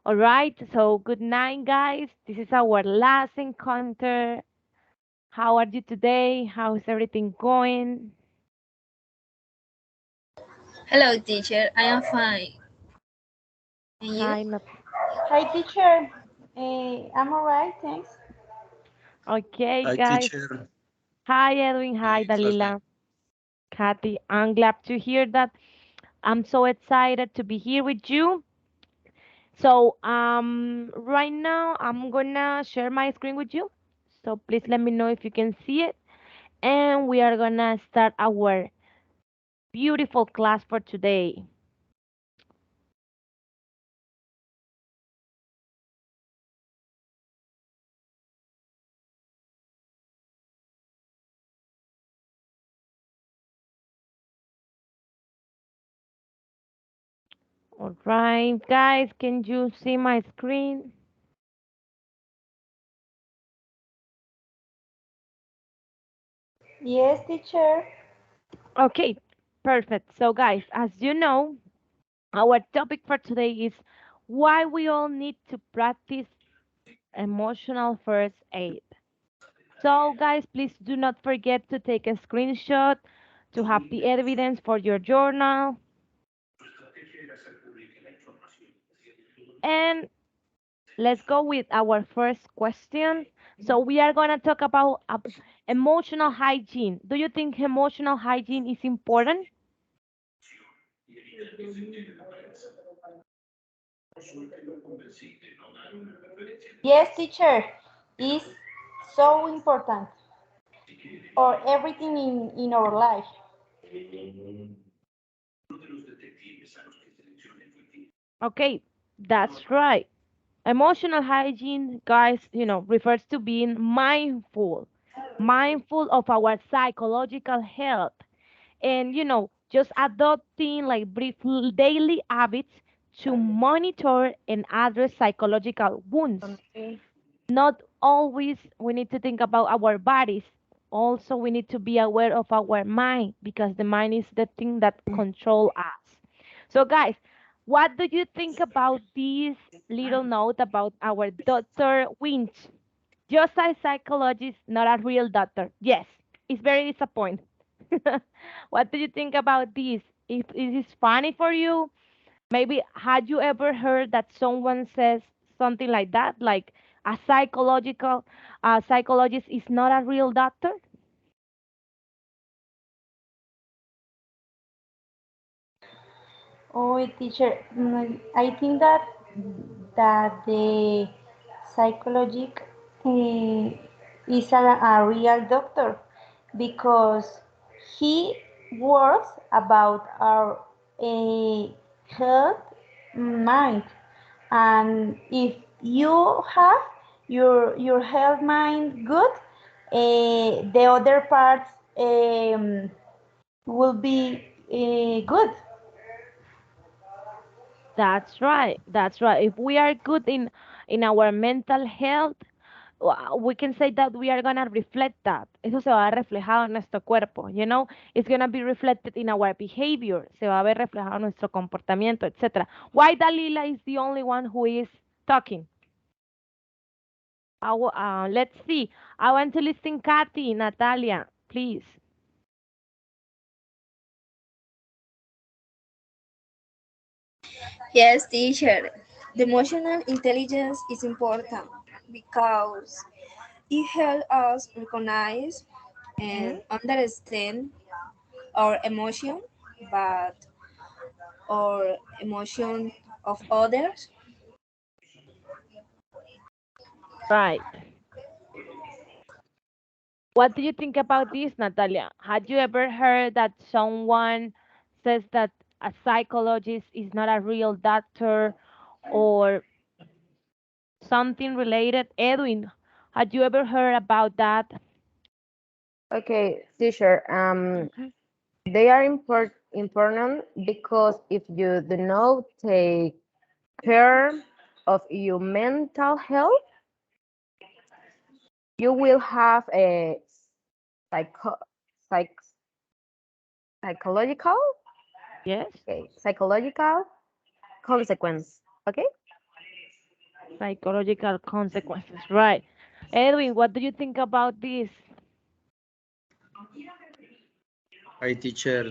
All right, so good night, guys. This is our last encounter. How are you today? How's everything going? Hello, teacher. I am fine. And you? Hi, not Hi, teacher. I'm all right, thanks. okay, Hi, guys. teacher. Hi, Edwin. Hi, Fine. Dalila. Kathy, I'm glad to hear that. I'm so excited to be here with you. So, right now I'm gonna share my screen with you. So please let me know if you can see it. And we are gonna start our beautiful class for today. All right, guys, can you see my screen? Yes, teacher. Okay, perfect. So, guys, as you know, our topic for today is why we all need to practice emotional first aid. So, guys, please do not forget to take a screenshot to have the evidence for your journal. And let's go with our first question. So, we are going to talk about emotional hygiene. Do you think emotional hygiene is important? Yes, teacher. Is so important for everything in our life. Okay, that's right. Emotional hygiene, guys, refers to being mindful of our psychological health, and just adopting like brief daily habits to monitor and address psychological wounds. Not always we need to think about our bodies. Also, we need to be aware of our mind because the mind is the thing that control us. So, guys, what do you think about this little note about our Dr. Winch? Just a psychologist, not a real doctor. Yes, it's very disappointing. What do you think about this? If it is funny for you, maybe had you ever heard that someone says something like that, like a psychologist is not a real doctor? Oh, teacher. I think that the psychologic is a real doctor because he works about our health mind, and if you have your health mind good, the other parts will be good. That's right. That's right. If we are good in our mental health, we can say that we are gonna reflect that. Eso se va a ver reflejado en nuestro cuerpo, It's gonna be reflected in our behavior. Se va a ver reflejado en nuestro comportamiento, etc. Why Dalila is the only one who is talking? Let's see. I want to listen Kathy, Natalia, please. Yes, teacher. The emotional intelligence is important because it helps us recognize Mhm. and understand our emotion, but our emotion of others. Right. What do you think about this, Natalia? Had you ever heard that someone says that a psychologist is not a real doctor or something related? Edwin, had you ever heard about that? Okay, teacher. Okay. They are important because if you do not take care of your mental health, you will have a psycho psych psychological, Yes, okay, psychological consequence. Okay. psychological consequences. Right. Edwin, what do you think about this? I teacher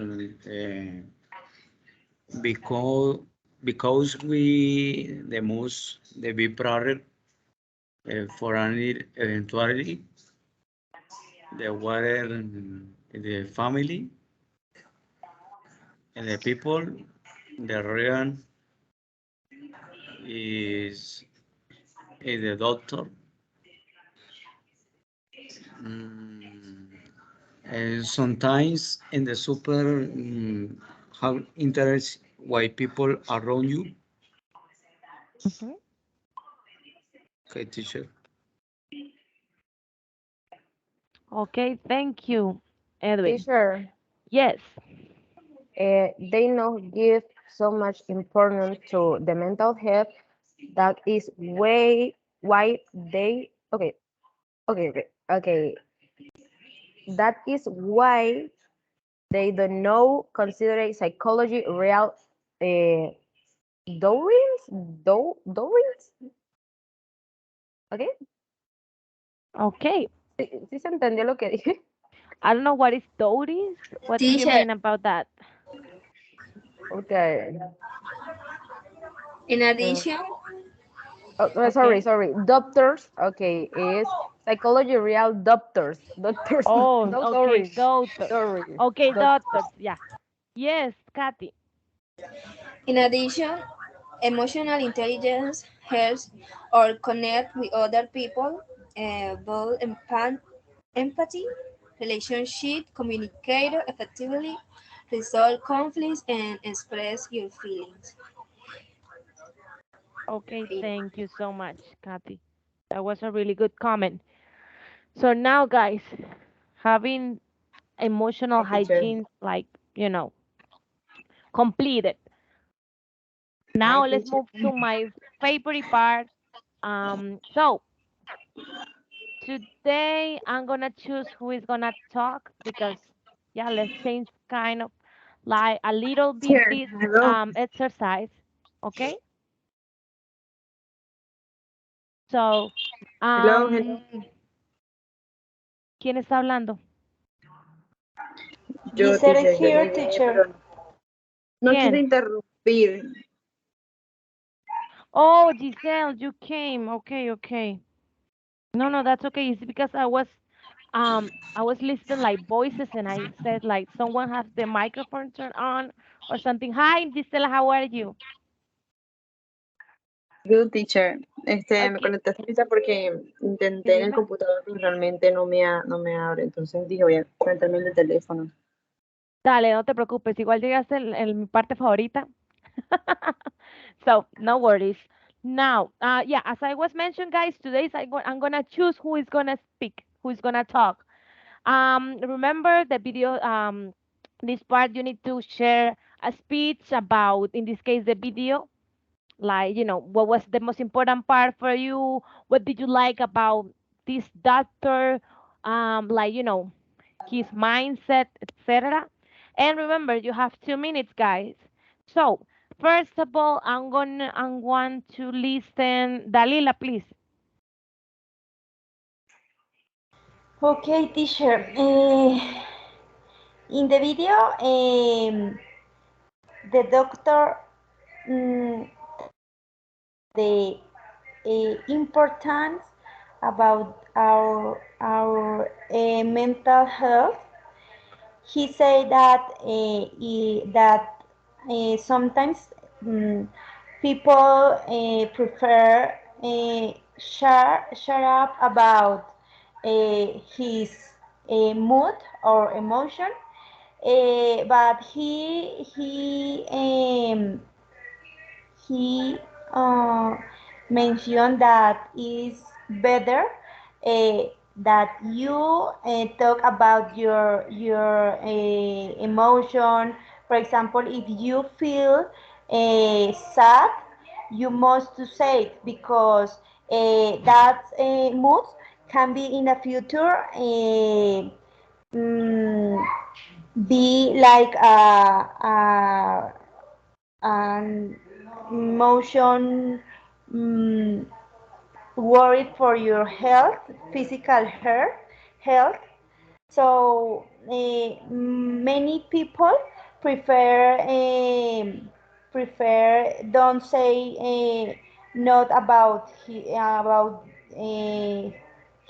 because because we the most the be prepared for any eventuality the water the family and the people the real is, is the doctor. Mm, and sometimes in the super have interest why people around you. Mhm. Okay, teacher. Okay, thank you, Edwin. Teacher, Yes. they not give so much importance to the mental health. That is way why they okay. That is why they don't know consider psychology real uh, dowries dowries. Okay, Okay. ¿sí se entendió lo que dije? I don't know what is Doris. What do you Teacher, mean about that? Okay. in addition, Sorry, Okay. sorry. Doctors, okay, is psychology real doctors. Doctors, Oh, no, okay, sorry. doctors. Sorry. Okay, Doctors. doctors. Yeah. Yes, Kathy. in addition, emotional intelligence helps or connect with other people, build empathy, relationship, communicate effectively, resolve conflicts, and express your feelings. Okay, thank you so much, Kathy. That was a really good comment. So now, guys, having emotional Teacher. hygiene, like, you know, completed. Now let's Teacher. move to my favorite part. So today I'm gonna choose who is gonna talk because yeah, let's change kind of like a little bit Here, this hello, exercise. Okay? So hello. ¿quién está hablando? Yo, Giselle is teacher, yo here, llegué, teacher. pero no quise ¿Quién? interrumpir. Oh, Giselle, you came. Okay, okay. No, no, that's okay. It's because I was listening like voices and I said like someone has the microphone turned on or something. Hi, Giselle, how are you? Good, teacher. Me Okay. conecté ahorita porque Sí, intenté en el dime. computador, pero realmente no me abre. Entonces dije, voy a conectarme en el teléfono. Dale, no te preocupes. Igual llegaste en mi parte favorita. So, no worries. Now, yeah, as I was mentioned, guys, today I'm gonna choose who is gonna speak, who is gonna talk. Remember the video, this part you need to share a speech about, in this case, the video, like, what was the most important part for you? What did you like about this doctor? Like, his mindset, etc. And remember, you have 2 minutes, guys. So, first of all, I want to listen. Dalila, please. Okay, teacher. In the video, the doctor the importance about our mental health. He said that sometimes people prefer share up about his mood or emotion, but he mentioned that it's better uh, that you talk about your emotion. For example, if you feel sad, you must to say it because that mood can be in the future mm, be like an emotion worried for your health, physical health. So many people prefer don't say not about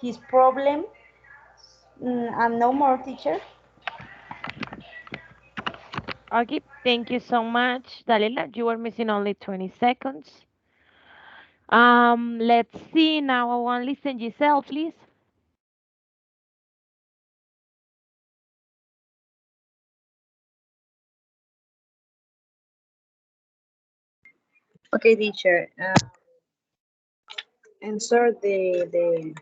his problem. And no more, teacher. Okay, thank you so much, Dalila. You were missing only 20 seconds. Let's see now. I want to listen, Giselle, please. Okay, teacher. Answer the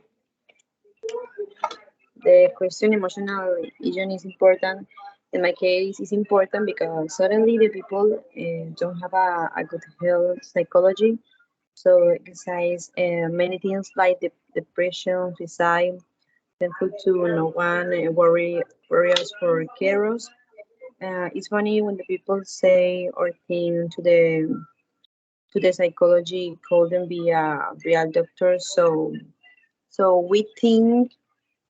question. Emotional agent is important. In my case, it's important because suddenly the people don't have a good health psychology. So exercise many things like depression, suicide, thankful to no one, worry us for carers. It's funny when the people say or think to the psychology couldn't be a real doctor. So we think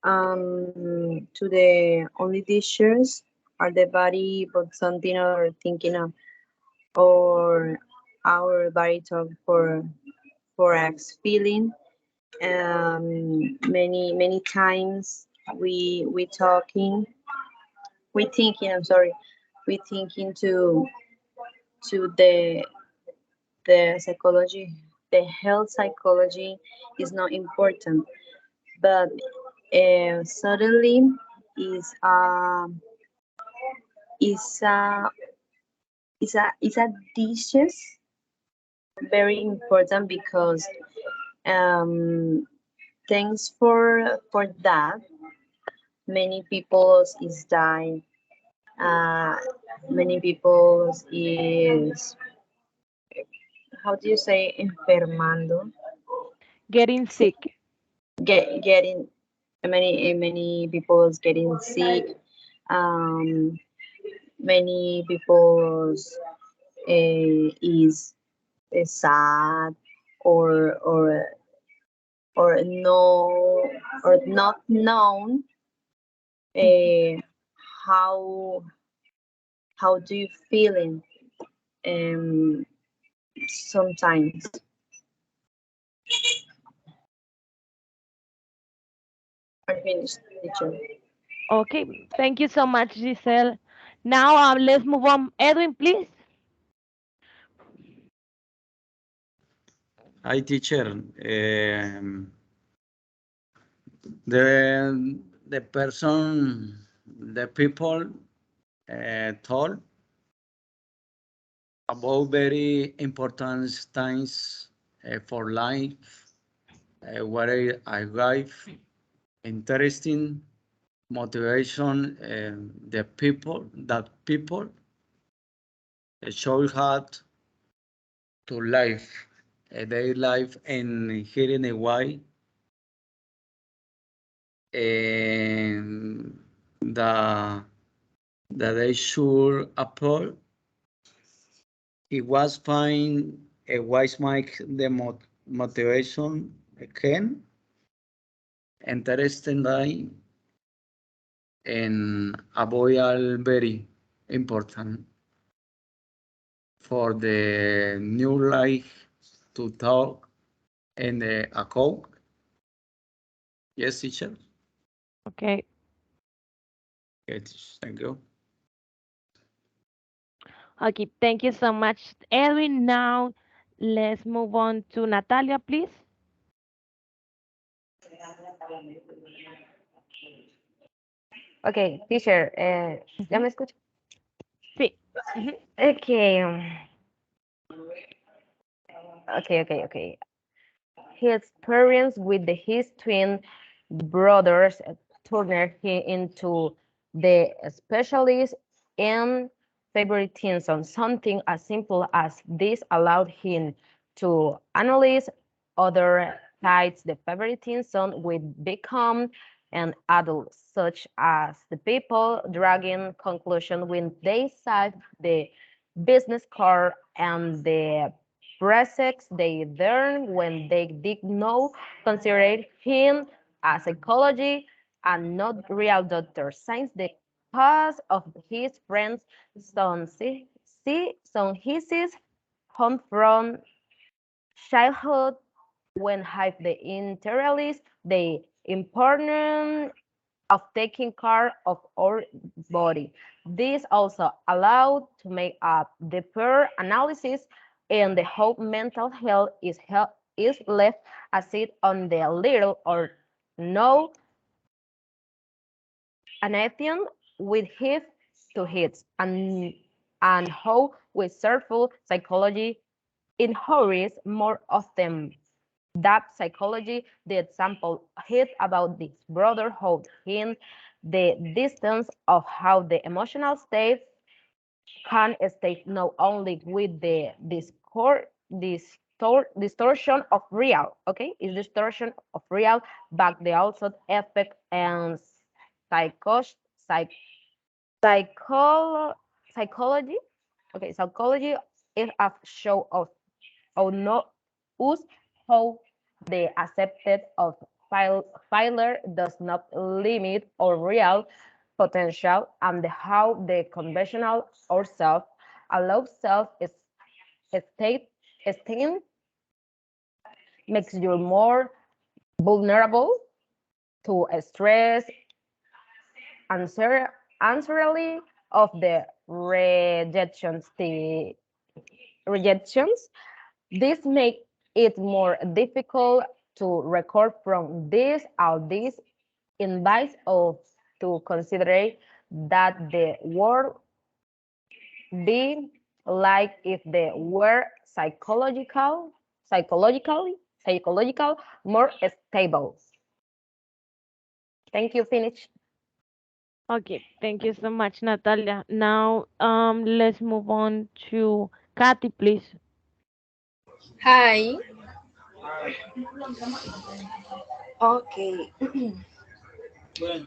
to the only dishes are the body, but something or thinking of or our body talk for us feeling. Many times we talking we thinking. I'm sorry, we thinking to the psychology, the health psychology is not important, but suddenly is is a is a dishes very important because um thanks for that many people is dying, uh many people is, how do you say, enfermando, Getting sick. getting many people is getting sick. um Many people is sad or no or not known uh, how do you feeling um sometimes. I finished, teacher. Okay, thank you so much, Giselle. Now, let's move on. Edwin, please. Hi, teacher. The person, the people told about very important things for life, what I life, interesting motivation, the people that people should have to life, their life and here in Hawaii, and the they should approach. It was fine. A wise make the motivation again, interesting day, and avoid all very important for the new life to talk and a code. Yes, teacher. Okay. Okay, thank you. Okay, thank you so much, Edwin. Now, let's move on to Natalia, please. Okay, teacher, ¿ya me escucha? Sí. Ujú. Okay. Okay. His experience with his twin brothers turned him into the specialist in favoritism. Something as simple as this allowed him to analyze other sides. The favoritism would become and adults, such as the people dragging conclusion when they cite the business card and the presets they learn when they did not consider him a psychology and not real doctor. Since the cause of his friends, some his home from childhood when have the interest the importance of taking care of our body. This also allowed to make a deeper analysis and the how mental health is left aside on the little or no Anathian with his to hits and how with circle psychology inherits more of them. That psychology, the example hit about this brotherhood in the distance of how the emotional state can state not only with the distortion of real, okay, is distortion of real, but the also effect and psycho, psych, psycholo, psychology, okay, psychology is a show of not us how the accepted of failure does not limit our real potential and how the conventional or self allows self state esteem makes you more vulnerable to stress answer answerly of the rejections. This makes it more difficult to record from this or this invites us to consider that the world be like if they were psychological more stable. Thank you, finish. Okay, thank you so much, Natalia. Now, let's move on to Kathy, please. Hi. Okay.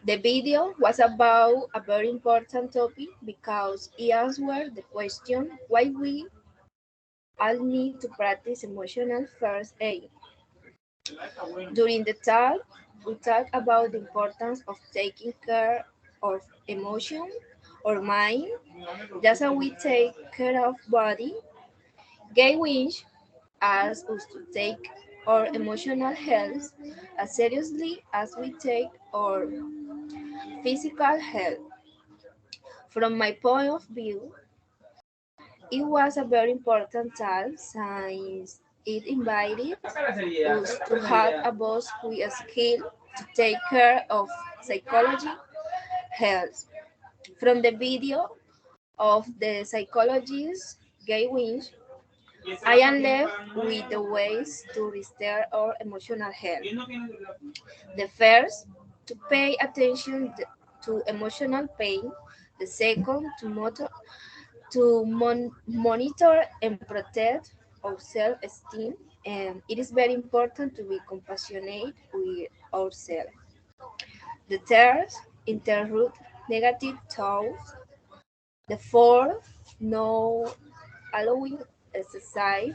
The video was about a very important topic because it answered the question why we all need to practice emotional first aid. During the talk, we talked about the importance of taking care of emotion or mind, just as we take care of body. Gay Winch asks us to take our emotional health as seriously as we take our physical health. From my point of view, it was a very important task since it invited us to have a boss who is skilled to take care of psychology health. From the video of the psychologist Gay Winch, I am left with the ways to restore our emotional health. The first, to pay attention to emotional pain. The second, to monitor and protect our self-esteem. And it is very important to be compassionate with ourselves. The third, interrupt negative thoughts. The fourth, no allowing exercise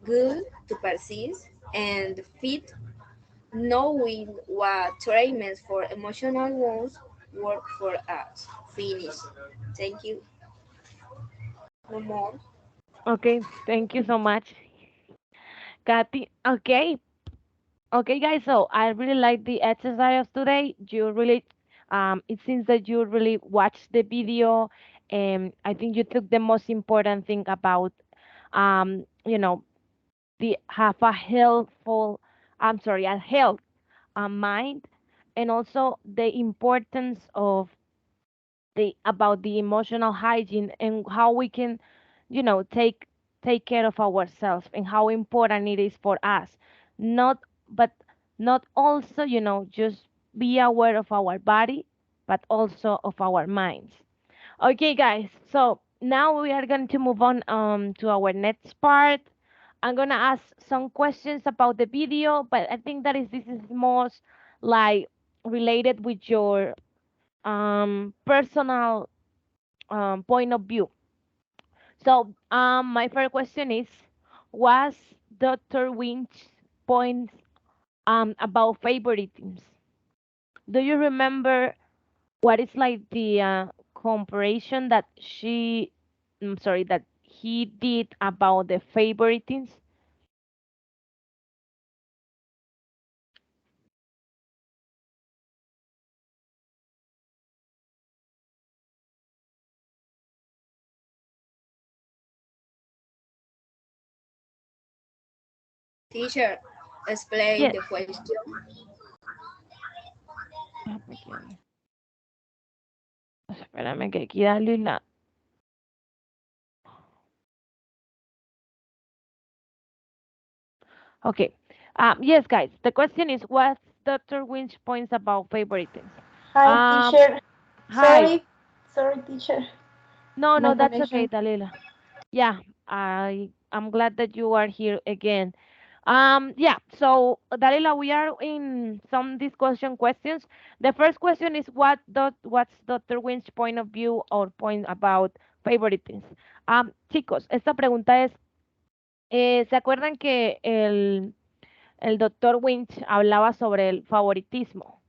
good to persist. And the fifth, knowing what treatments for emotional wounds work for us. Finish. Thank you. No more. Okay, thank you so much, Kathy. Okay, okay, guys. So I really like the exercise today. You really, it seems that you really watched the video, and I think you took the most important thing about, you know, the have a healthful, I'm sorry, a health, mind, and also the importance of the about the emotional hygiene and how we can, take care of ourselves and how important it is for us. Not, but not also, just be aware of our body, but also of our minds. Okay, guys. So now we are going to move on to our next part. I'm gonna ask some questions about the video, but I think that is this is most like related with your personal point of view. So, my first question is, was Dr. Winch's points about favoritisms? Do you remember what is like the comparison that that he did about the favoritisms? Teacher, explain Yes. the question. Déjame espérame que aquí darle la... Okay. Yes, guys. The question is, what's Dr. Winch points about favoritism? Hi, Um, teacher. Hi. Sorry, teacher. No, My no, that's okay, connection. Dalila. Yeah, I'm glad that you are here again. Yeah, so Dalila, we are in some discussion questions. The first question is what's Dr. Win's point of view or point about favoritism? Chicos, esta pregunta es, ¿se acuerdan que el Dr. Winch hablaba sobre el favoritismo?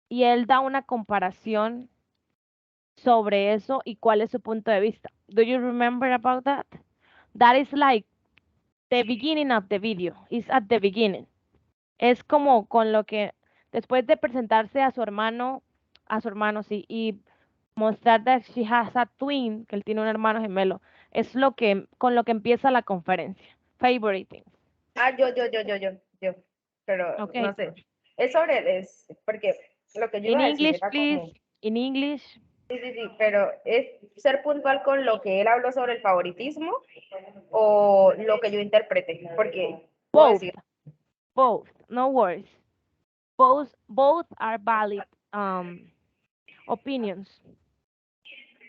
Y él da una comparación sobre eso y cuál es su punto de vista. Do you remember about that? That is like the beginning of the video. It's at the beginning. Es como con lo que después de presentarse a su hermano sí, y mostrar that she has a twin, que él tiene un hermano gemelo, es lo que con lo que empieza la conferencia. Favoriting. Yo, pero Okay. no sé. Es porque lo que yo In iba a decir English, era please. como, In English. sí, pero es ser puntual con lo que él habló sobre el favoritismo o lo que yo interpreté, porque puedo Both. decir, Both. No worries. Both are valid opinions.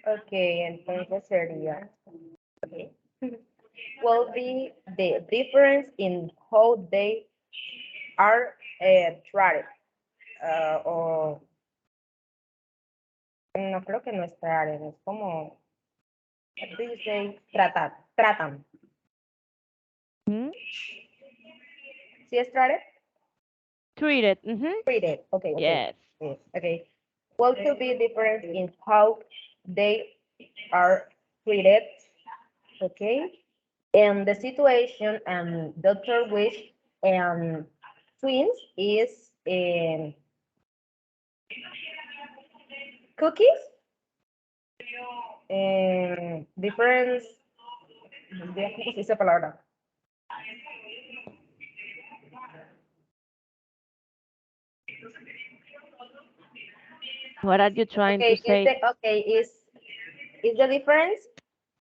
ok, entonces sería, okay. Will be the difference in how they are treated. O no creo que no es treated, es como, what do you say? Tratan. Hmm? ¿Sí es treated? Treated. Treated, okay. Yes. Yes, okay. What could be difference in how they are treated, okay? And the situation and Dr. Wish and twins is cookies. Difference, ¿cómo se dice palabra? What are you trying Okay, to say? is the difference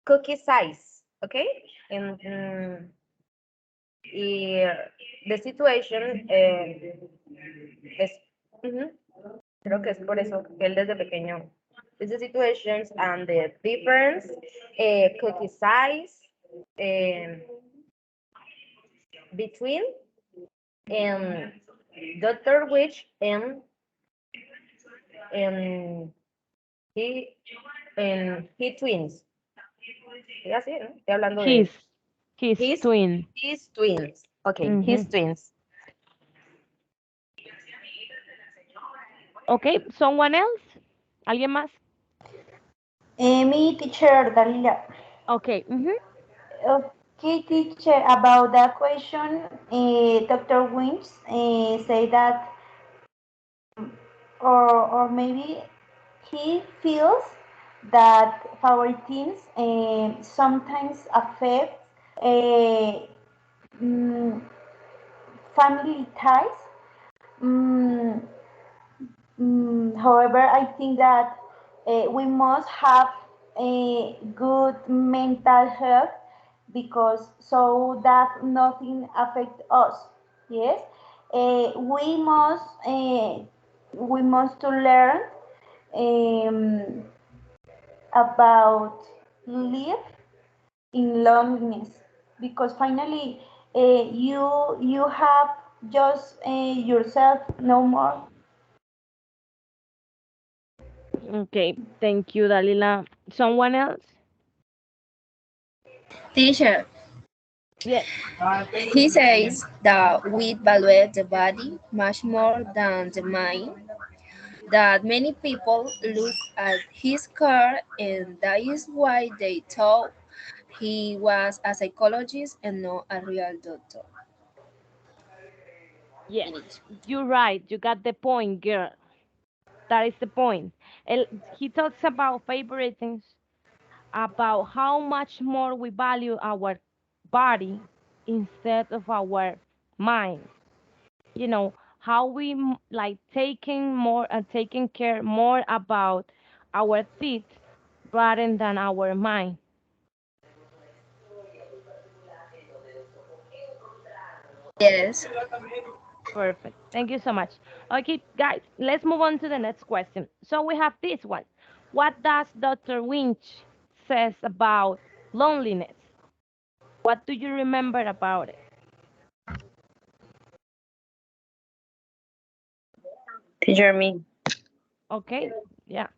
cookie size, okay? And the situation es, creo que es por eso que él desde pequeño, is the situations and the difference cookie size between Dr. Witch and he twins. ¿Sí, así, no? Estoy hablando de His twin. his twins. Okay, his twins. Okay, someone else? ¿Alguien más? Me, teacher, Dalila. Okay. Okay, teacher, about that question, Dr. Winch say that, or maybe he feels that favoritism sometimes affects uh, mm, family ties. Mm, However, I think that we must have a good mental health because so that nothing affects us. Yes, we must to learn um, about live in loneliness because finally you have just yourself no more. Okay, thank you, Dalila. Someone else? Teacher, Yes. he says that we evaluate the body much more than the mind, that many people look at his car and that is why they thought he was a psychologist and not a real doctor. Yes, you're right. You got the point, girl. That is the point. He talks about favoritisms, about how much more we value our body instead of our mind. You know, how we like taking more and taking care more about our teeth rather than our mind. Yes. Perfect. Thank you so much. Okay, guys, let's move on to the next question. So we have this one. What does Dr. Winch says about loneliness? What do you remember about it? Teacher me. Okay, yeah.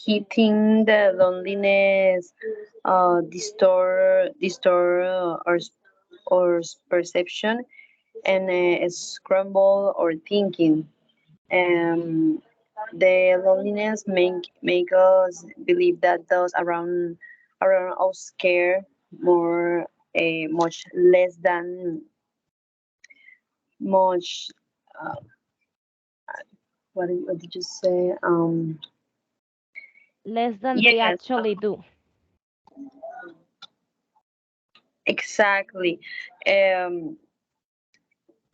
He think that loneliness distort our perception and scramble our thinking. Um, the loneliness make us believe that those around us care more, much less than much. Uh, what did you say? Less than they Yes, actually do. exactly. Um,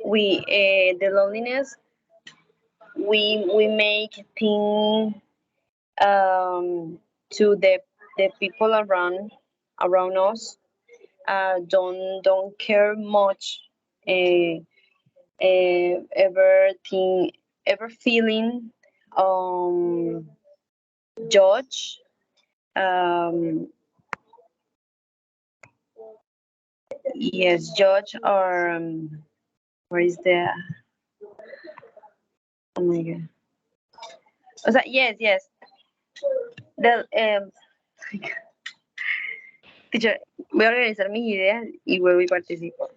we the loneliness we make think to the people around us don't care much, uh, ever feeling um judge, um yes, judge, or where is the, oh my god, o sea, yes, the teacher, voy a organizar mis ideas y vuelvo y participo.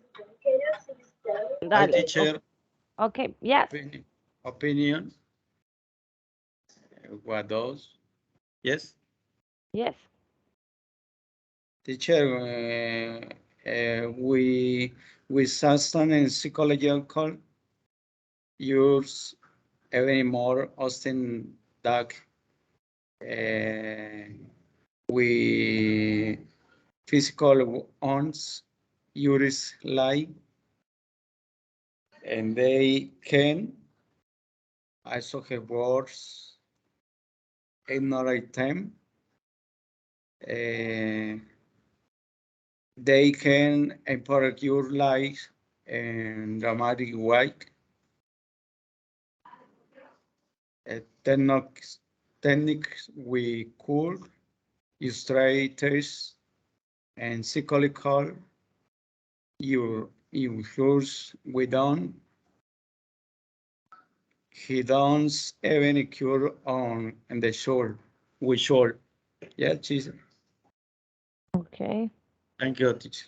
Hi, Dale. teacher. Okay, yes, Opinion. What those? Yes, yes. teacher. We sustain in psychological use even more often that uh, we physical ons use like, and they can also have words ignorate them. Uh, they can impact your life in dramatic way. Techniques we could illustrate and psychological your use we don't. He don't even cure on in the shore. We should. Yeah, Jesus. Okay. Thank you, teacher.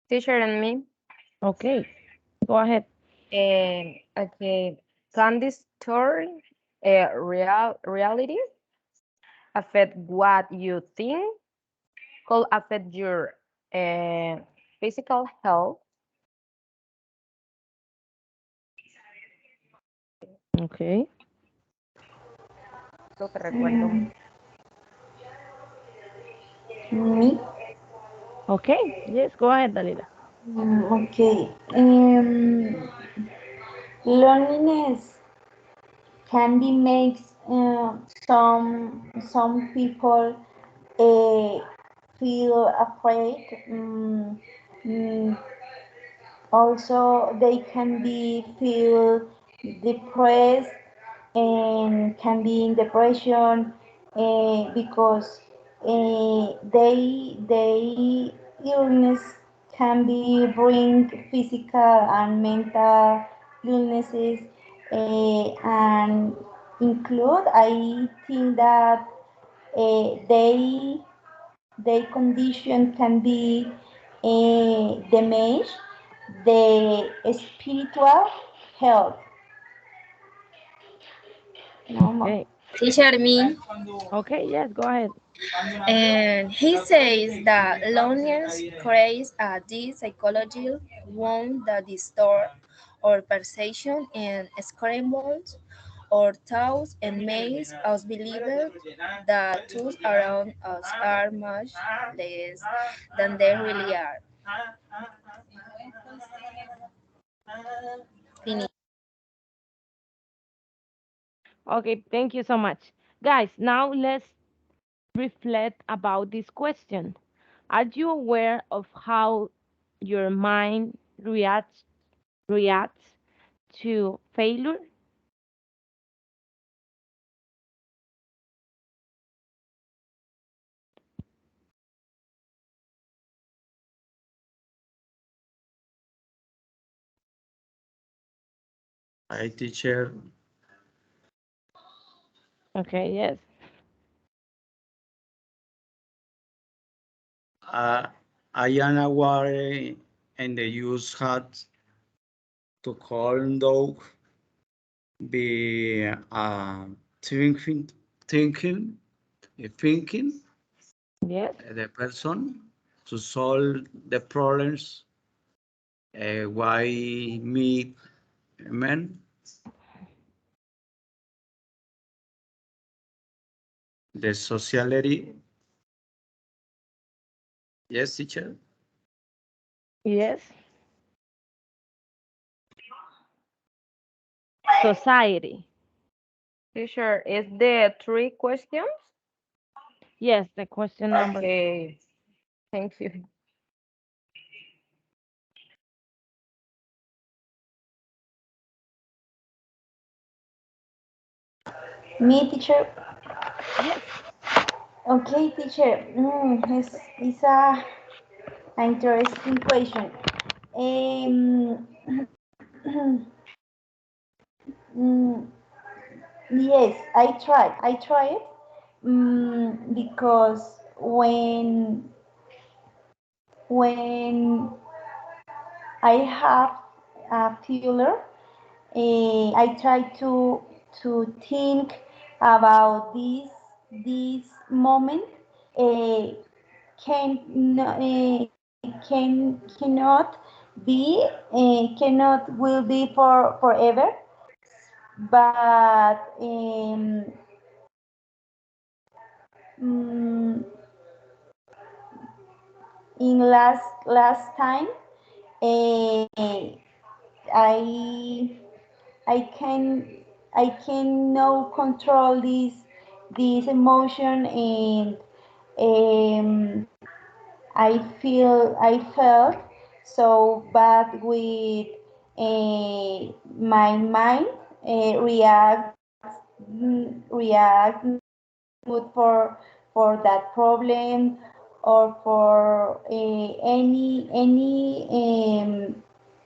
Teacher and me. Okay. Go ahead. Okay. Can this story, reality affect what you think? Could affect your uh, physical health? Okay. Lo que recuerdo. Mm, me? Okay. Yes, go ahead, Dalila. Okay. Loneliness can be makes some people uh, feel afraid. Mm, Also, they can be feel depressed and can be in depression because they illness can be bring physical and mental illnesses and include, I think that they condition can be damage the spiritual health. No more. Okay. Teacher me, Okay, yes, go ahead. and he says that loneliness creates a deep psychological wound that distorts our perception and scrambles our thoughts and makes us believe that those around us are much less than they really are. Finish. Okay, thank you so much. Guys, now let's reflect about this question. Are you aware of how your mind reacts to failure? I teacher, Okay, yes. uh, I am aware and the use hat to call dog be thinking, thinking, thinking Yes. the person to solve the problems. Why me, man? The sociality. Yes, teacher. Yes. Society. Teacher, is there three questions? Yes, the question number. Okay, thank you. Me, teacher. Yes. Okay, teacher. It's a interesting question. Um, mm, yes, I try. I try it because when I have a failure, I try to think about this moment. Uh, cannot be cannot will be for forever, but mm, in last time I I can I can now control this emotion, and I felt so bad with my mind react good for that problem, or for any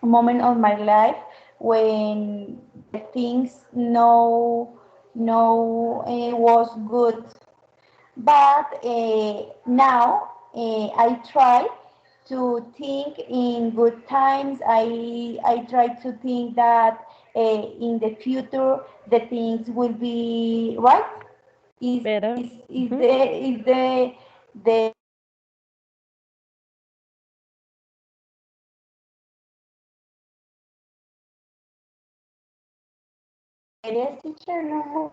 moment of my life when the things no was good. But now I try to think in good times. I try to think that in the future the things will be right. Better. Mhm. Is the Yes, teacher, no more.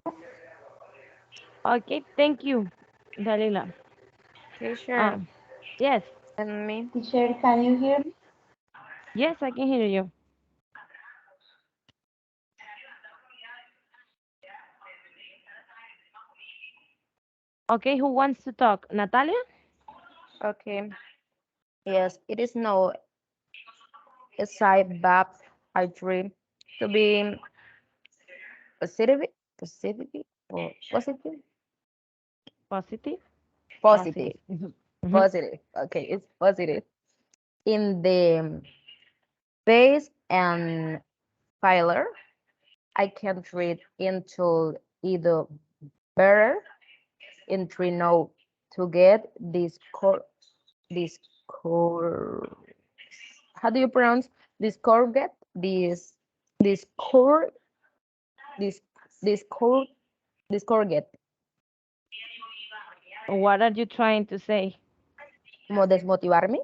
Okay, thank you, Dalila. Teacher, Um, yes, and me. Teacher, can you hear me? yes, I can hear you. Okay, who wants to talk? Natalia? Okay. Yes, it is no side bad I dream to be positive, positive or positive, Positive? positive, Positive. Mhm. positive. Okay, it's positive in the base and failure. I can read into either better in three now to get this core how do you pronounce this corget this core this this core this corget What are you trying to say? desmotivarme.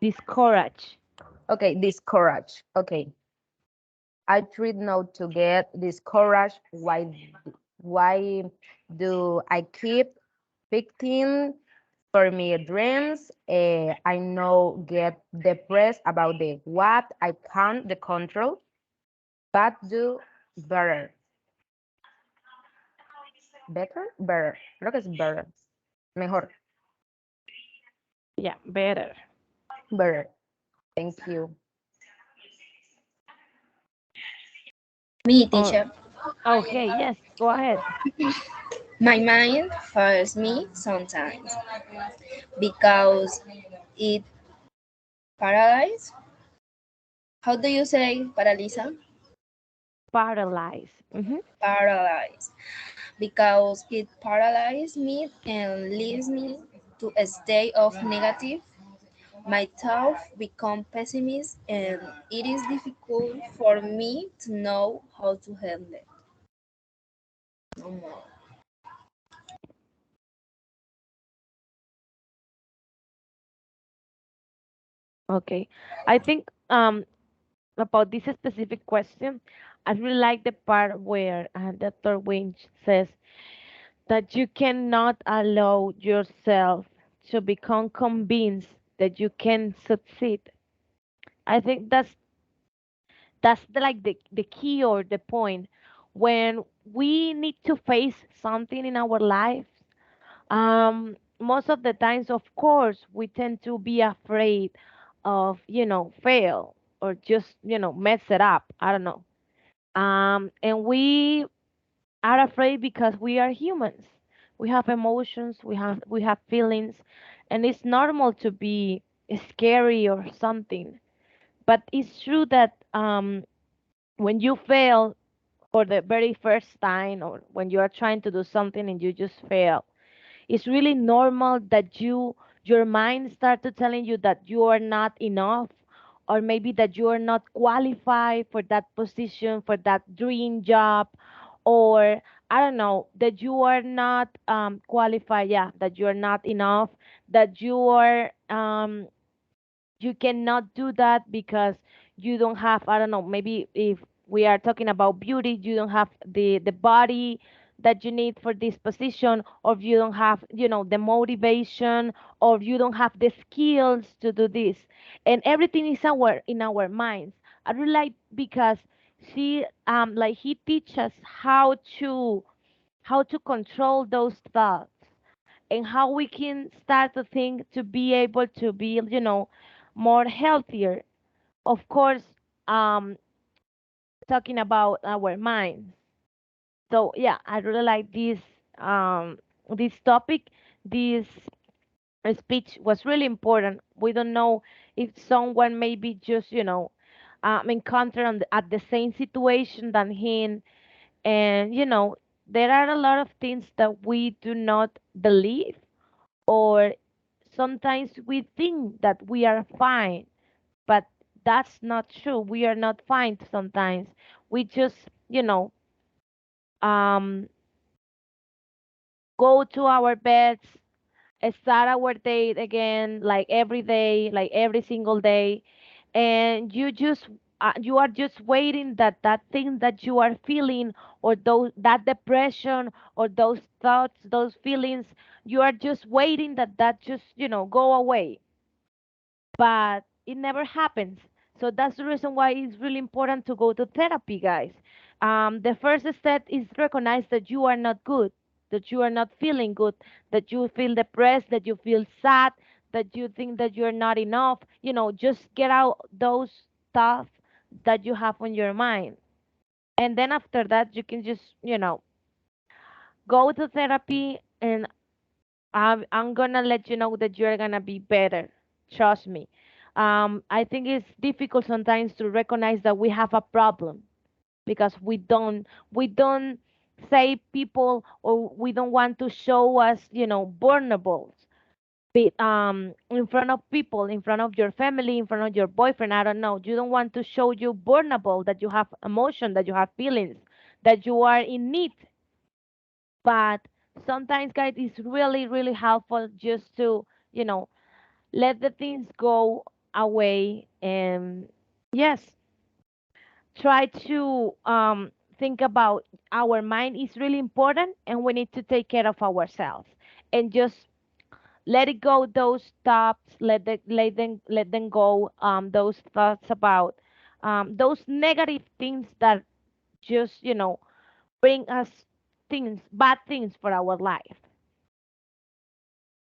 Discourage. Okay, this courage. Okay, I treat now to get this courage. Why do I keep fixing for me dreams? I know get depressed about the what I can't the control, but do better, better. Creo que es better, mejor, Yeah, better. better. Thank you. Me, Or teacher. okay, yes, go ahead. My mind fails me sometimes because it paralyzed. How do you say paraliza? Paralyze. Hmm. Paralyzed. Because it paralyzes me and leaves me to a state of negative. My thoughts become pessimist and it is difficult for me to know how to handle it. No more. Okay. I think about this specific question, I really like the part where Dr. Winch says that you cannot allow yourself to become convinced that you can succeed. I think that's the key or the point when we need to face something in our life. Most of the times, of course, we tend to be afraid of, fail or just, mess it up. I don't know. And we are afraid because we are humans. We have emotions, we have feelings, and it's normal to be scary or something. But it's true that when you fail for the very first time, or when you are trying to do something and you just fail, it's really normal that your mind start to telling you that you are not enough, or maybe that you are not qualified for that position, for that dream job, or I don't know, that you are not qualified, yeah, that you are not enough, that you cannot do that because you don't have, I don't know, maybe if we are talking about beauty, you don't have the body that you need for this position, or if you don't have, the motivation, or you don't have the skills to do this. And everything is in our minds. I really like because he teaches how to control those thoughts, and how we can start to think to be able to be, more healthier. Of course, um, talking about our minds. So yeah, I really like this topic. This speech was really important. We don't know if someone maybe just, encounter at the same situation than him, and there are a lot of things that we do not believe, or sometimes we think that we are fine, but that's not true. We are not fine sometimes. We just, um, go to our beds, start our day again, like every day, like every single day, and you are just waiting that thing that you are feeling, or that depression, or those thoughts, those feelings, you are just waiting that just go away, but it never happens. So that's the reason why it's really important to go to therapy, guys. The first step is recognize that you are not good, that you are not feeling good, that you feel depressed, that you feel sad, that you think that you're not enough. Just get out those thoughts that you have on your mind. And then after that, you can just, go to therapy, and I'm gonna let you know that you're gonna be better. Trust me. I think it's difficult sometimes to recognize that we have a problem because we don't say people, or we don't want to show us, vulnerable, in front of people, in front of your family, in front of your boyfriend. I don't know. You don't want to show you vulnerable, that you have emotion, that you have feelings, that you are in need. But sometimes, guys, it's really, really helpful just to, you know, let the things go away, and yes, try to think about, our mind is really important, and we need to take care of ourselves, and just let it go, those thoughts, let them go, those thoughts about, those negative things that just, bring us things, bad things for our life.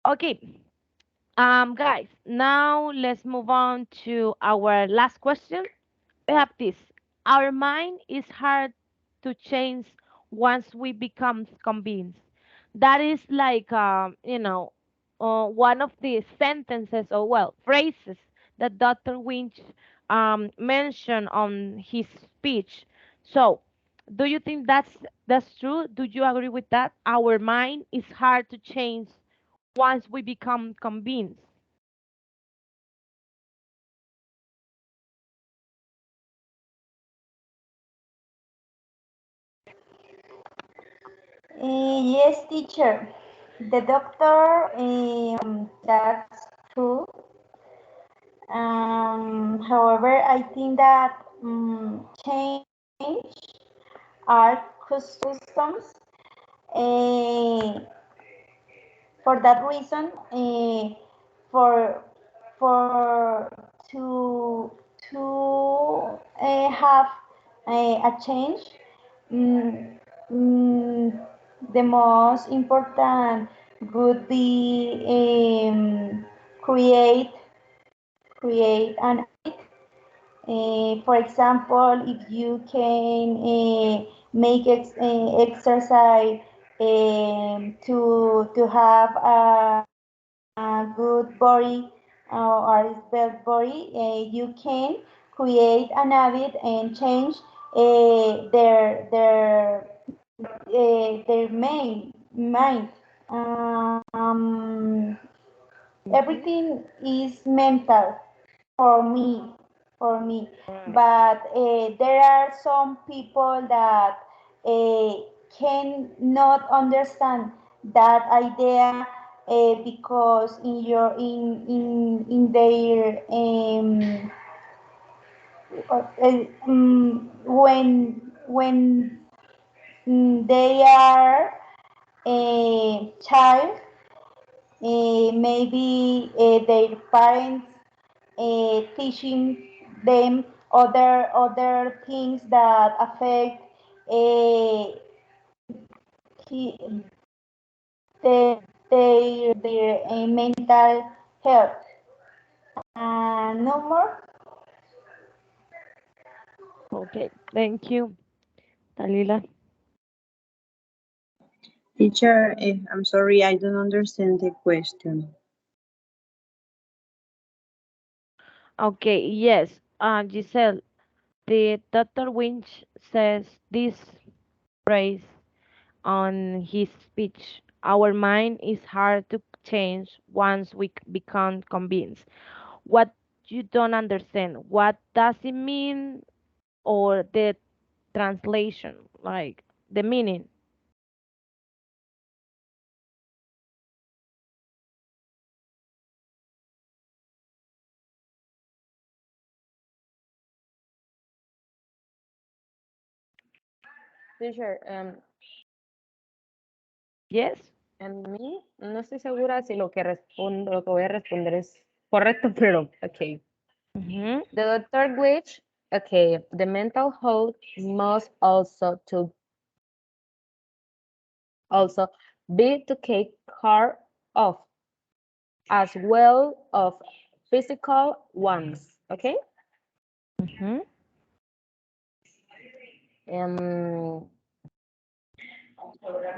Okay, guys, now let's move on to our last question. We have this: our mind is hard to change once we become convinced. That is like, one of the sentences, or well, phrases, that Dr. Winch mentioned on his speech. So, do you think that's true? Do you agree with that? Our mind is hard to change once we become convinced. Yes, teacher. The doctor, that's true. However, I think that change are customs. Uh, for that reason, for for to have a change, mm, mm, the most important would be create an habit. For example, if you can make exercise to have a good body or best body, you can create an habit and change their main mind. Um, Mhm. Everything is mental for me, for me. Right. But there are some people that uh, can not understand that idea because in their when they are a child, maybe their parents teaching them other things that affect uh, he, their mental health. No more. Okay, thank you, Dalila. Teacher, I'm sorry, I don't understand the question. Okay, yes, Giselle, the Dr. Winch says this phrase on his speech: our mind is hard to change once we become convinced. What you don't understand, what does it mean, or the translation, like the meaning? Teacher, Yes? en mí no estoy segura si lo que voy a responder es correcto, pero okay. Mm-hmm. The doctor glitch, okay, the mental health must also be to take care of, as well of physical ones. Okay. Mm-hmm. Um,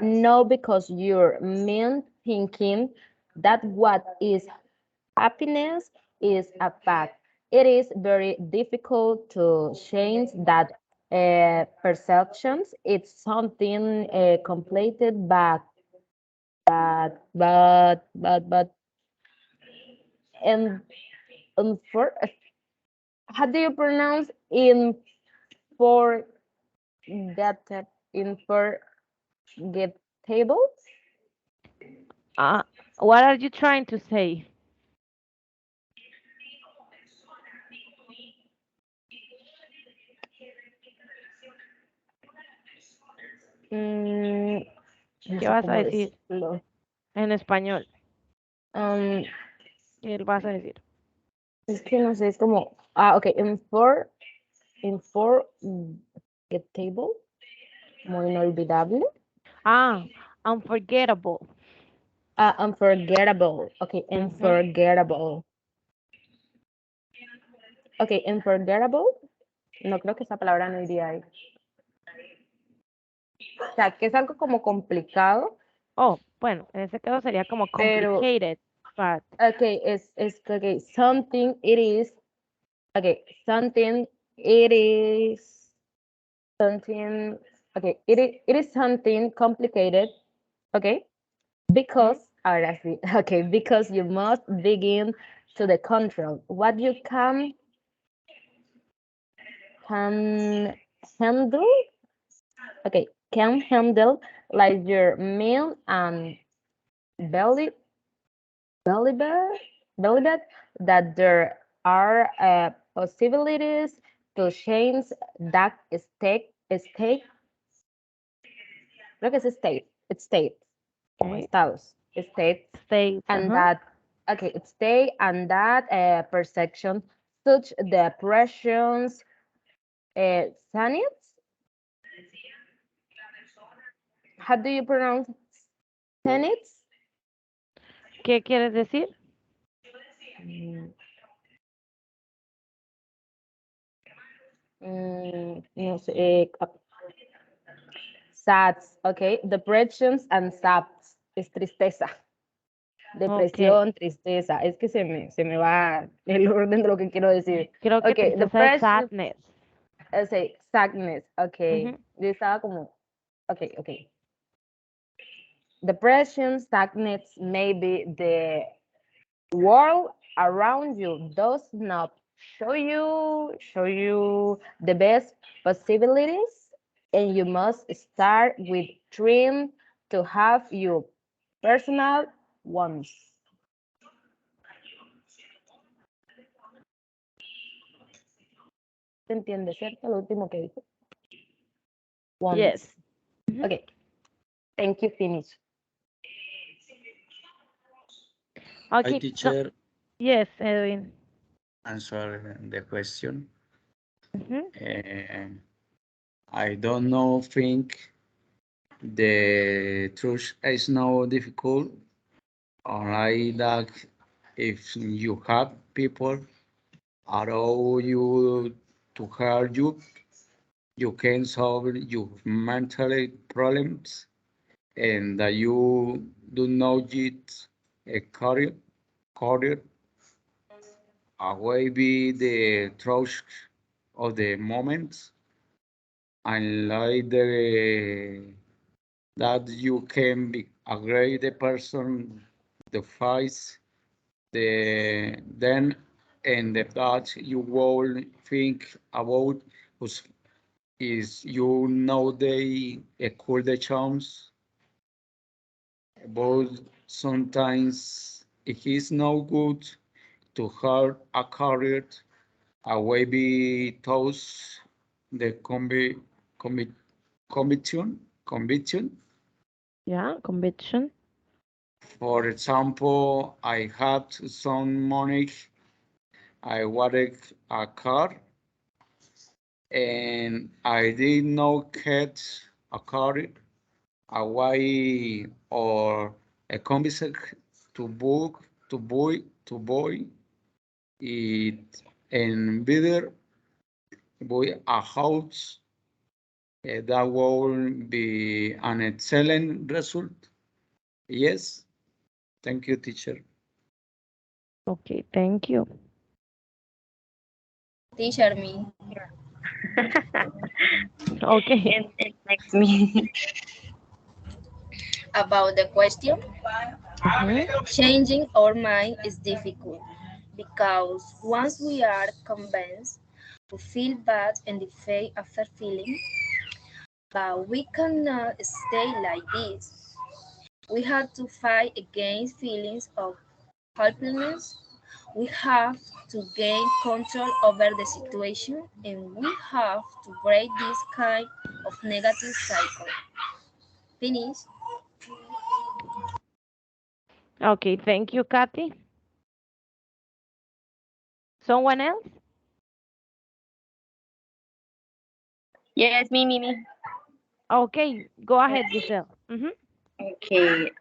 no, because your mind thinking that what is happiness is a fact. it is very difficult to change that perceptions. It's something completed, but, and for how do you pronounce in for get in for get tables? Uh, what are you trying to say? Mm, no ¿Qué sé vas a cómo decir decirlo. en español? Um, ¿Qué vas a decir? es que no sé, es como, ok, in for get table, muy inolvidable. Ah, unforgettable. Unforgettable. Okay, Ujú. unforgettable. Okay, unforgettable. No creo que esa palabra no iría ahí. O sea, que es algo como complicado, Oh, bueno, en ese caso sería como pero, complicated, but okay, es, okay, something it is, okay, something it is, something, okay, it is something complicated, okay, because, ahora sí, okay, because you must begin to the control. What you can handle, okay, can handle like your meal and belly belly bed belly bed, that there are possibilities to change that state, creo que es state como okay. estados state, States, and that, okay, state and that perception such the pressions sanits. How do you pronounce sanits? ¿Qué quieres decir? Mm, no sé, SADs, okay, depressions and SADs, es tristeza, Okay, depresión, tristeza, es que se me va el orden de lo que quiero decir. creo que Okay, tristeza es depression, sadness. sadness, okay, Ujú. yo estaba como, okay. Depression, sadness, maybe the world around you does not show you the best possibilities, and you must start with trying to have your personal ones. ¿Se entiende, cierto? Lo último que dijo. Yes. Ones. Ujú. Okay. Thank you, finish. Hi, Okay, so teacher. yes, Edwin. Answer the question. Ujú. I don't know, think the truth is no difficult. Only that if you have people allow you to hurt you, you can solve your mental problems, and that you do not get a career away be the truth of the moment, and like that you can be a great person the face then, and that you will think about was is you know they equal the chance, but sometimes it is no good to have a career away be toast the convi- conviction. Yeah, conviction. For example, I had some money. I wanted a car, and I did not get a car away or a conviction to book to buy it and better buy a house. That will be an excellent result. Yes, thank you, teacher. Okay, thank you. Teacher me Okay. And next me. about the question. Mhm. Changing our mind is difficult because once we are convinced, we feel bad and defeat after feeling, but we cannot stay like this. We have to fight against feelings of helplessness. We have to gain control over the situation and we have to break this kind of negative cycle. Finish. Okay, thank you, Kathy. Someone else? Yes, me. Okay, go ahead, Giselle. Okay.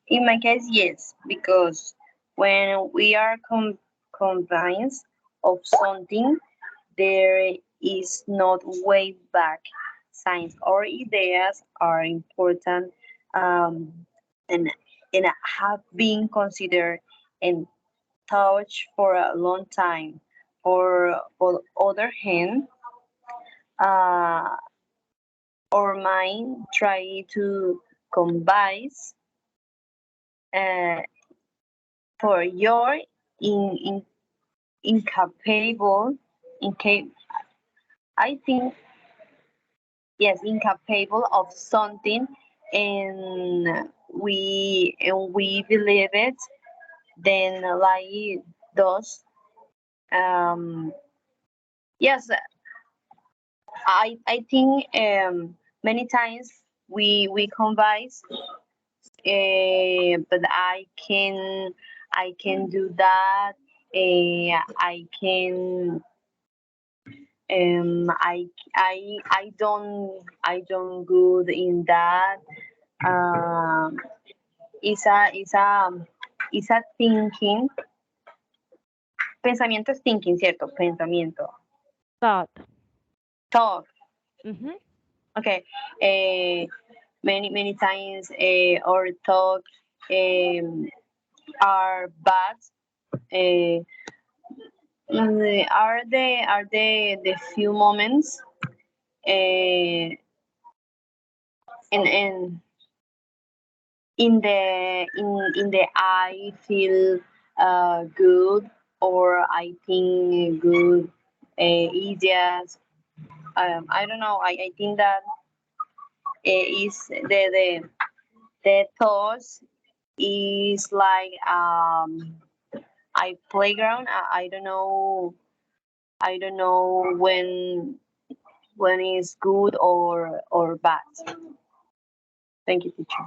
In my case, yes, because when we are convinced of something, there is not way back. Science or ideas are important, um, and and have been considered and touched for a long time. For other hand, uh, our mind try to combine uh, for your in, in incapable inca- I think yes incapable of something, and we believe it, then like those um yes, I think many times we combine, but I can do that. I can I don't good in that. Um, it's a thinking. Pensamiento es thinking, cierto. Pensamiento. Thought. Thought. Mhm. Okay. Uh, many times our thought um, are bad. Uh, are the few moments uh, and in the I feel good, or I think good ideas. I don't know. I think that is the thoughts is like I playground. I don't know. I don't know when it's good or bad. Thank you, teacher.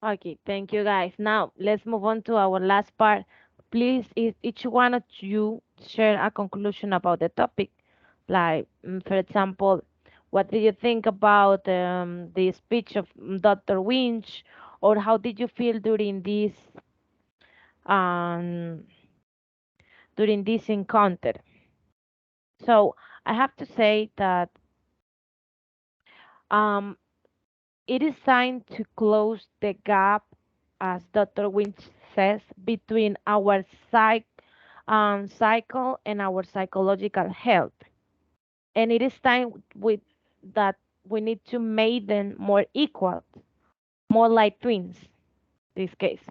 Okay, thank you guys. Now let's move on to our last part. Please, each one of you share a conclusion about the topic. Like, for example, what did you think about the speech of Dr. Winch, or how did you feel um, during this encounter? So I have to say that um, it is time to close the gap, as Dr. Winch says, between our cycle and our psychological health. And it is time with that we need to make them more equal, more like twins, this case.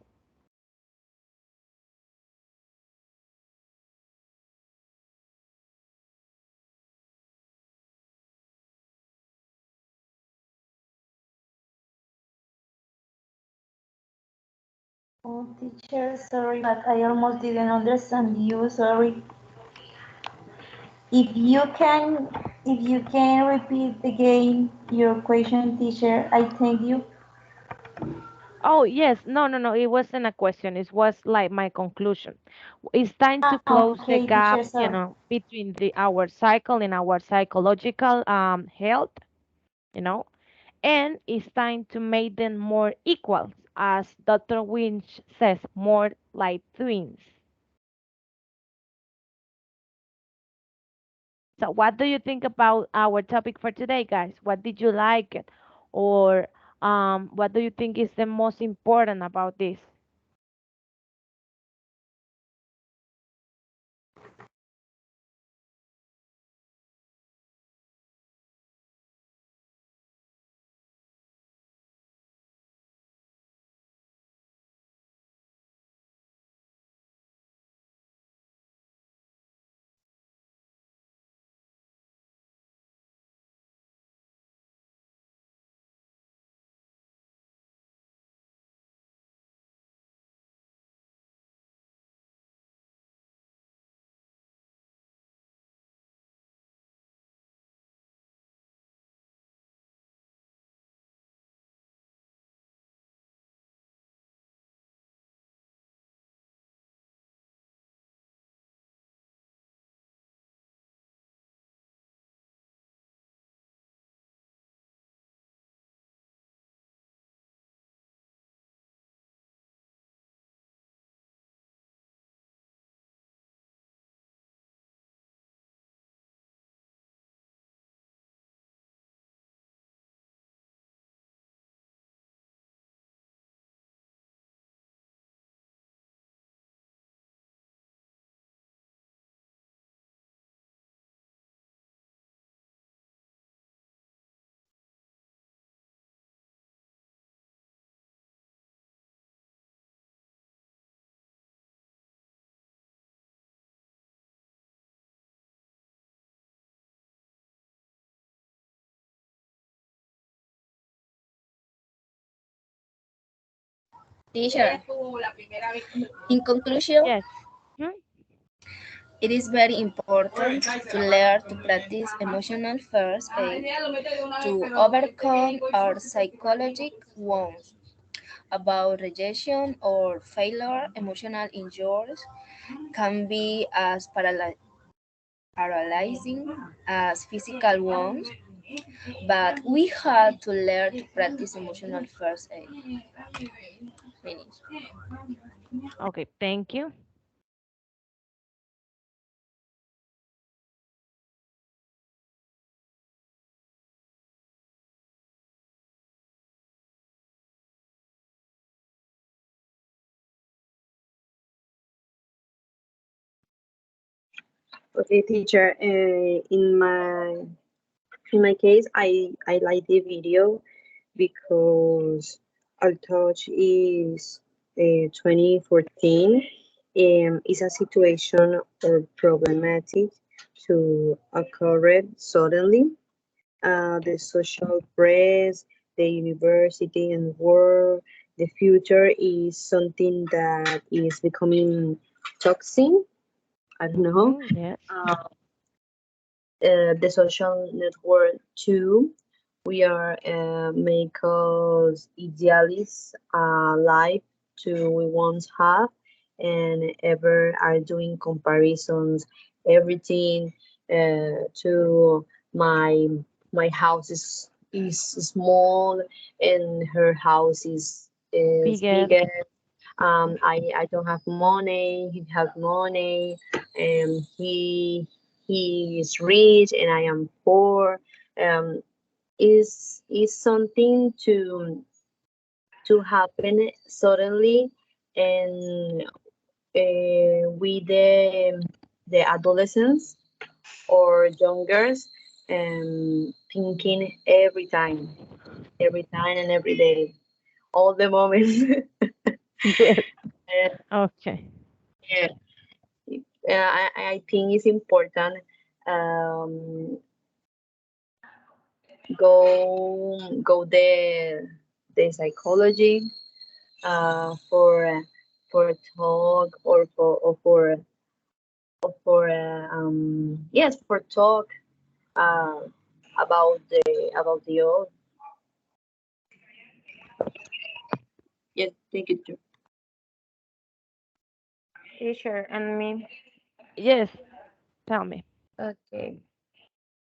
Oh, teacher, sorry, but I almost didn't understand you. Sorry. If you can, if you can repeat again your question, teacher, I thank you. Oh, yes. No, no, no. It wasn't a question. It was like my conclusion. It's time to close the Okay, gap, teacher, sorry. between our cycle and our psychological health, you know, and it's time to make them more equal, as Dr. Winch says, more like twins. So, what do you think about our topic for today, guys? What did you like it, or what do you think is the most important about this? Teacher, in conclusion, Yes. Hmm? it is very important to learn to practice emotional first aid to overcome our psychological wounds about rejection or failure. Emotional injuries can be as paralyzing as physical wounds, but we have to learn to practice emotional first aid. Finish. Okay, thank you. Okay, teacher. In my case, I like the video because our touch is 2014. Is a situation or problematic to occur suddenly. The social press, the university and world, the future is something that is becoming toxic. I don't know. Hmm, yes. Uh, the social network too. We are make us idealize life to we once have and ever are doing comparisons everything to my my house is small and her house is Bigger. bigger. I don't have money, he has money, and he is rich and I am poor. Um, is something to happen suddenly and with the adolescents or younger thinking every time and every day, all the moments. Yes. And, Okay. yeah, I think it's important um, go the psychology for talk or for yes for talk uh, about the old. Yes, thank you. Teacher and me. Yes. Tell me. Okay.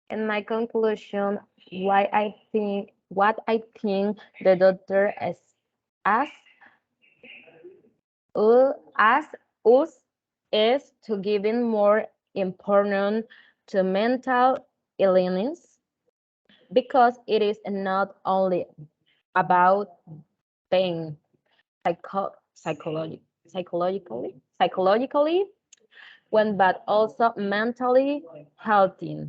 In my conclusion, why I think what I think the doctor is asked ask us is to giving more importance to mental illness because it is not only about pain psychologically when but also mentally healthy.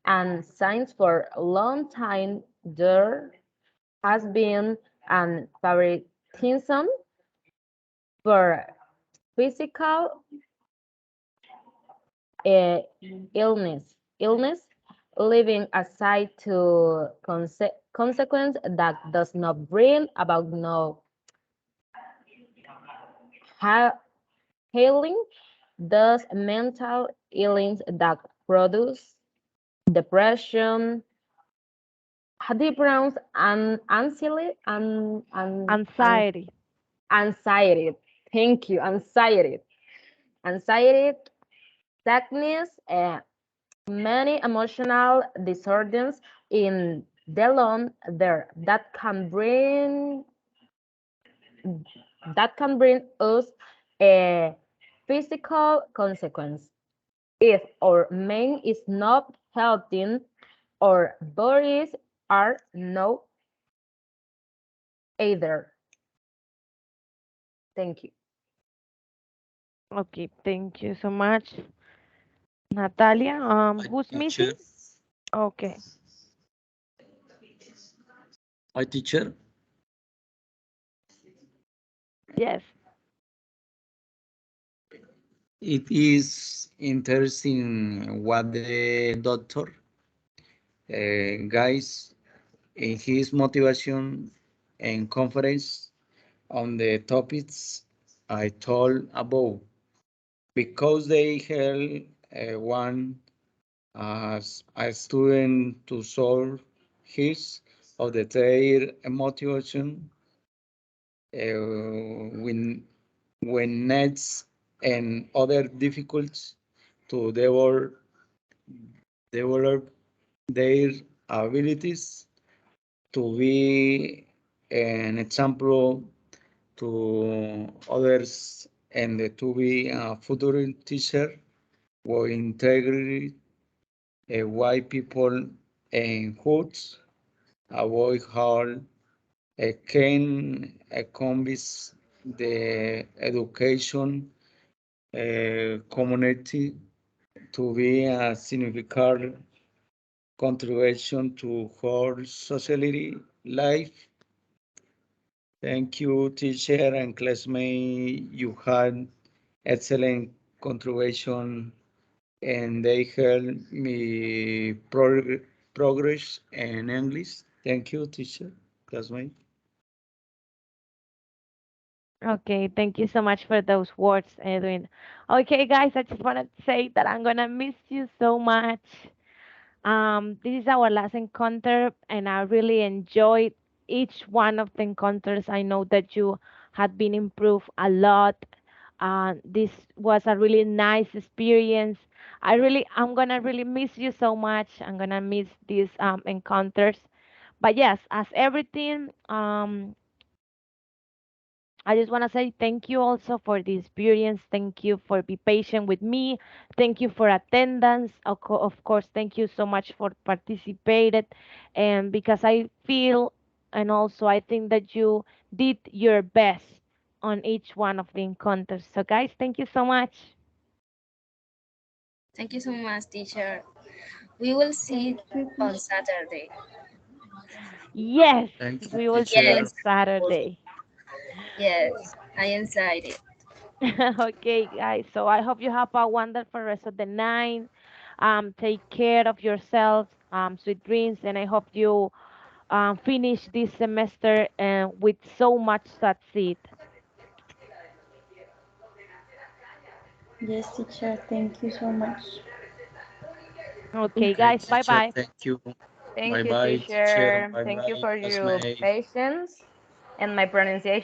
And since for a long time there has been an favoritism for physical uh, illness, leaving aside to consequence that does not bring about no healing, thus mental illness that produce depression, depression and Anxiety. anxiety. Thank you, anxiety, sadness, many emotional disorders in the long there that can bring us a physical consequence if our mind is not healthy. Our bodies are no either. Thank you. Okay, thank you so much. Natalia, I who's missing? teacher, Okay. I teacher. Yes. It is interesting what the doctor guys in his motivation and conference on the topics I told above because they help one as a student to solve his or their motivation when needs and other difficulties to develop their abilities to be an example to others and to be a future teacher with integrity, why people and hoods avoid harm can convince the education community to be a significant contribution to her society life. Thank you, teacher and classmate. You had excellent contribution and they helped me progress in English. Thank you, teacher, classmate. Okay, thank you so much for those words, Edwin. Okay, guys, I just wanted to say that I'm gonna miss you so much. This is our last encounter, and I really enjoyed each one of the encounters. I know that you had been improved a lot. This was a really nice experience. I'm gonna really miss you so much. I'm gonna miss these encounters. But yes, as everything, I just want to say thank you also for the experience. Thank you for be patient with me. Thank you for attendance. Of course, thank you so much for participated. And because I feel and also I think that you did your best on each one of the encounters. So guys, thank you so much. Thank you so much, teacher. We will see Thank you, on teacher. Saturday. Yes, Thank you, we will see you teacher. on Yes, Saturday. yes, I am excited. Okay, guys. So I hope you have a wonderful rest of the night. Take care of yourselves. Sweet dreams, and I hope you finish this semester with so much succeed. Yes, teacher. Thank you so much. Okay, Okay, guys. Bye teacher. bye. Thank you. Bye Thank you, bye, teacher. teacher. Bye Thank you bye, for your classmate. patience and my pronunciation.